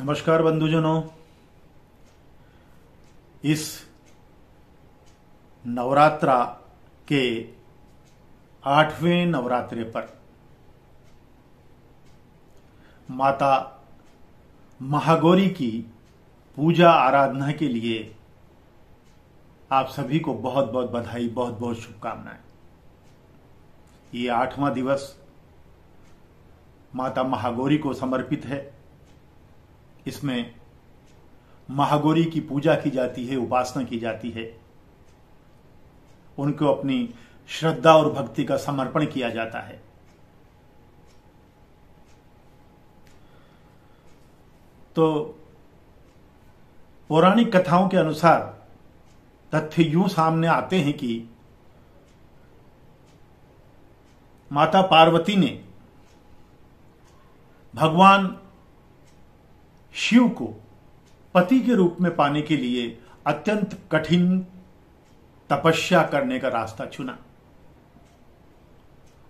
नमस्कार बंधुजनों। इस नवरात्रा के 8वें नवरात्रे पर माता महागौरी की पूजा आराधना के लिए आप सभी को बहुत बहुत बधाई, बहुत बहुत शुभकामनाएं। ये 8वां दिवस माता महागौरी को समर्पित है। इसमें महागौरी की पूजा की जाती है, उपासना की जाती है, उनको अपनी श्रद्धा और भक्ति का समर्पण किया जाता है। तो पौराणिक कथाओं के अनुसार तथ्य यूं सामने आते हैं कि माता पार्वती ने भगवान शिव को पति के रूप में पाने के लिए अत्यंत कठिन तपस्या करने का रास्ता चुना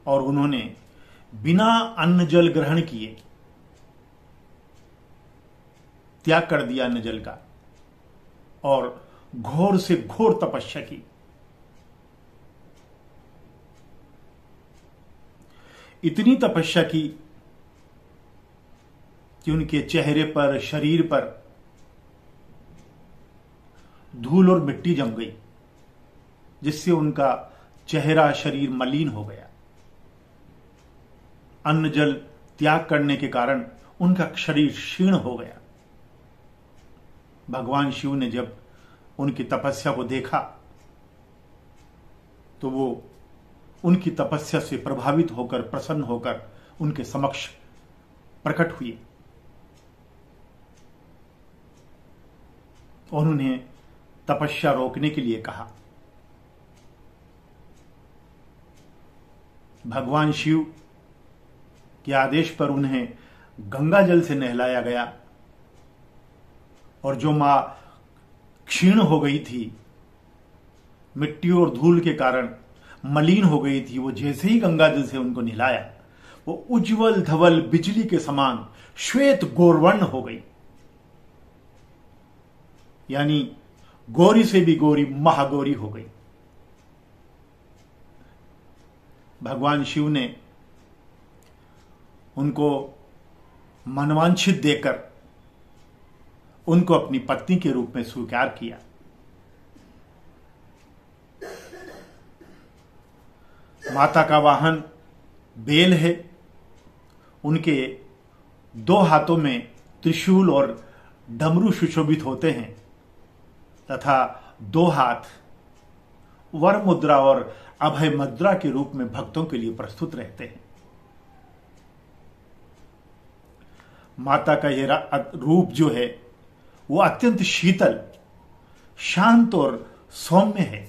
और उन्होंने बिना अन्न जल ग्रहण किए त्याग कर दिया अन्न जल का और घोर से घोर तपस्या की। इतनी तपस्या की कि उनके चेहरे पर, शरीर पर धूल और मिट्टी जम गई, जिससे उनका चेहरा, शरीर मलिन हो गया। अन्न जल त्याग करने के कारण उनका शरीर क्षीण हो गया। भगवान शिव ने जब उनकी तपस्या को देखा तो वो उनकी तपस्या से प्रभावित होकर, प्रसन्न होकर उनके समक्ष प्रकट हुए और उन्हें तपस्या रोकने के लिए कहा। भगवान शिव के आदेश पर उन्हें गंगा जल से नहलाया गया और जो मां क्षीण हो गई थी, मिट्टी और धूल के कारण मलिन हो गई थी, वो जैसे ही गंगा जल से उनको नहलाया, वो उज्जवल धवल बिजली के समान श्वेत गौरवर्ण हो गई। यानी गौरी से भी गौरी महागौरी हो गई। भगवान शिव ने उनको मनवांछित देकर उनको अपनी पत्नी के रूप में स्वीकार किया। माता का वाहन बेल है। उनके 2 हाथों में त्रिशूल और डमरू सुशोभित होते हैं तथा 2 हाथ वर मुद्रा और अभय मुद्रा के रूप में भक्तों के लिए प्रस्तुत रहते हैं। माता का यह रूप जो है वो अत्यंत शीतल, शांत और सौम्य है।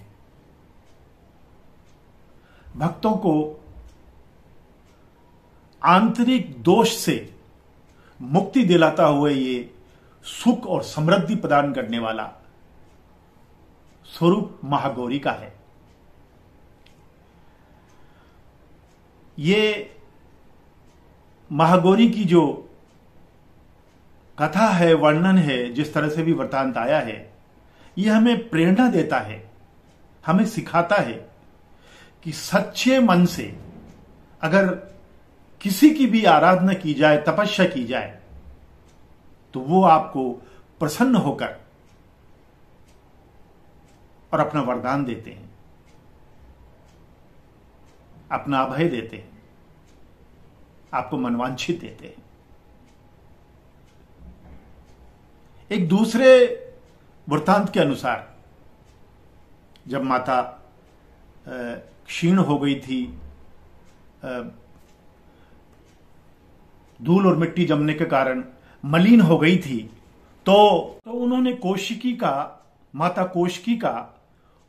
भक्तों को आंतरिक दोष से मुक्ति दिलाता हुआ ये सुख और समृद्धि प्रदान करने वाला स्वरूप महागौरी का है। ये महागौरी की जो कथा है, वर्णन है, जिस तरह से भी वृत्तांत आया है, यह हमें प्रेरणा देता है, हमें सिखाता है कि सच्चे मन से अगर किसी की भी आराधना की जाए, तपस्या की जाए, तो वो आपको प्रसन्न होकर और अपना वरदान देते हैं, अपना अभय देते हैं, आपको मनवांछित देते हैं। एक दूसरे वृत्तांत के अनुसार जब माता क्षीण हो गई थी, धूल और मिट्टी जमने के कारण मलिन हो गई थी, तो उन्होंने माता कौशिकी का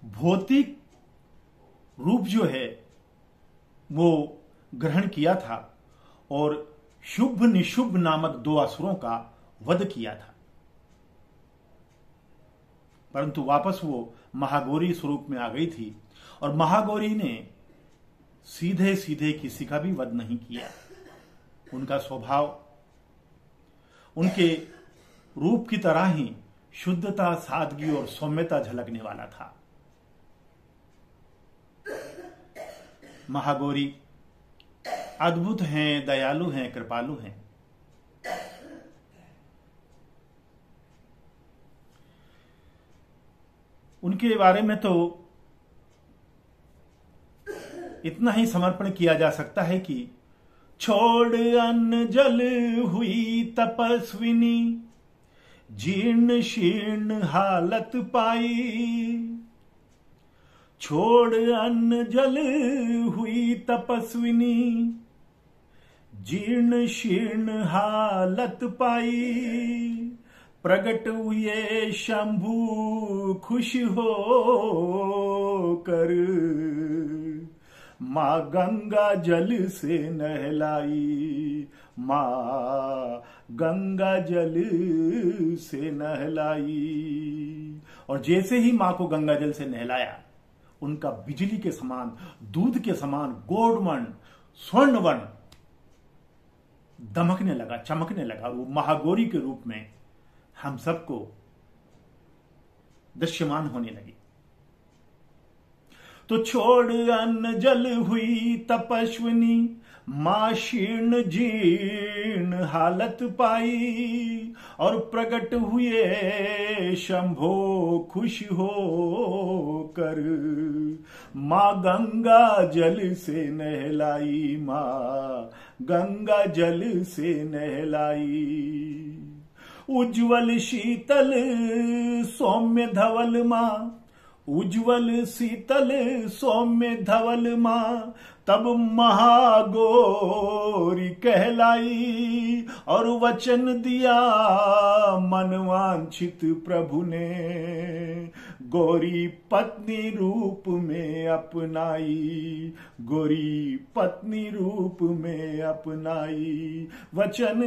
भौतिक रूप जो है वो ग्रहण किया था और शुभ निशुभ नामक 2 असुरों का वध किया था। परंतु वापस वो महागौरी स्वरूप में आ गई थी और महागौरी ने सीधे सीधे किसी का भी वध नहीं किया। उनका स्वभाव, उनके रूप की तरह ही शुद्धता, सादगी और सौम्यता झलकने वाला था। महागौरी अद्भुत हैं, दयालु हैं, कृपालु हैं। उनके बारे में तो इतना ही समर्पण किया जा सकता है कि छोड़ अन्न जल हुई तपस्विनी, जीर्ण शीर्ण हालत पाई। छोड़ अन्न जल हुई तपस्विनी, जीर्ण शीर्ण हालत पाई। प्रगट हुए शंभु खुश हो कर, मां गंगा जल से नहलाई। मां गंगा जल से नहलाई। और जैसे ही मां को गंगा जल से नहलाया, उनका बिजली के समान, दूध के समान गोल्डमन, स्वर्णवर्ण दमकने लगा, चमकने लगा। वो महागौरी के रूप में हम सबको दृश्यमान होने लगी। तो छोड़ अन्न जल हुई तपस्विनी, मां शीर्ण जीर्ण हालत पाई। और प्रकट हुए शंभो खुश हो कर, मां गंगा जल से नहलाई। मां गंगा जल से नहलाई। उज्ज्वल शीतल सौम्य धवल मां, उज्ज्वल शीतल सौम्य धवल मां, तब महागौरी कहलाई। और वचन दिया मनवांछित प्रभु ने, गौरी पत्नी रूप में अपनाई। गौरी पत्नी रूप में अपनाई। वचन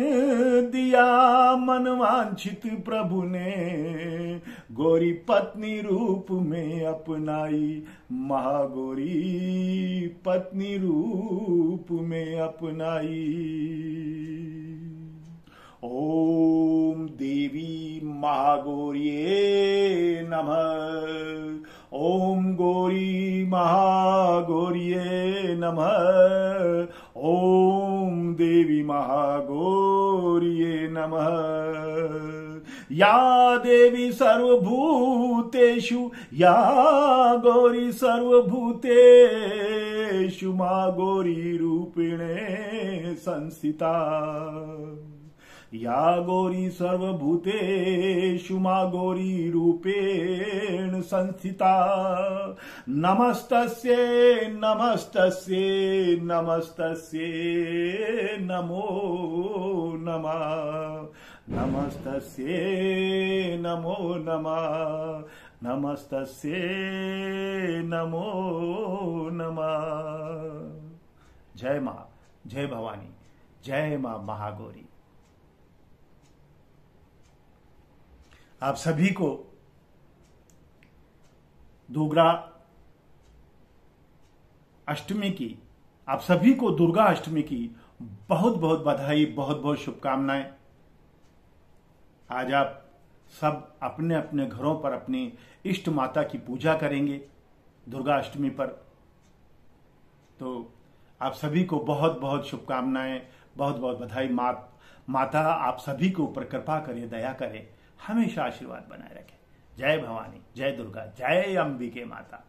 दिया मनवांछित प्रभु ने, गौरी पत्नी रूप में अपनाई। महागौरी पत्नी रूप में अपनाई। ओम देवी महागौरिये नमः। ओम गौरी महागौरिये नमः। ओम देवी महागौरिये नमः। या देवी सर्वभूतेषु, या गौरी सर्वभूतेषु, मा गौरी रूपिणे संस्थिता। या गौरी सर्वभूतेषु, मा गौरी रूपेण संस्थिता। नमस्तस्यै नमस्तस्यै नमस्तस्यै नमो नमः। नमस्तस्यै नमो नमः। नमस्तस्यै नमो नमः। जय मां, जय भवानी, जय मां महागौरी। आप सभी को दुर्गा अष्टमी की, आप सभी को दुर्गा अष्टमी की बहुत बहुत बधाई, बहुत बहुत शुभकामनाएं। आज आप सब अपने अपने घरों पर अपनी इष्ट माता की पूजा करेंगे दुर्गा अष्टमी पर। तो आप सभी को बहुत बहुत शुभकामनाएं, बहुत बहुत बधाई। माता आप सभी के ऊपर कृपा करे, दया करे, हमेशा आशीर्वाद बनाए रखे। जय भवानी, जय दुर्गा, जय अंबिके माता।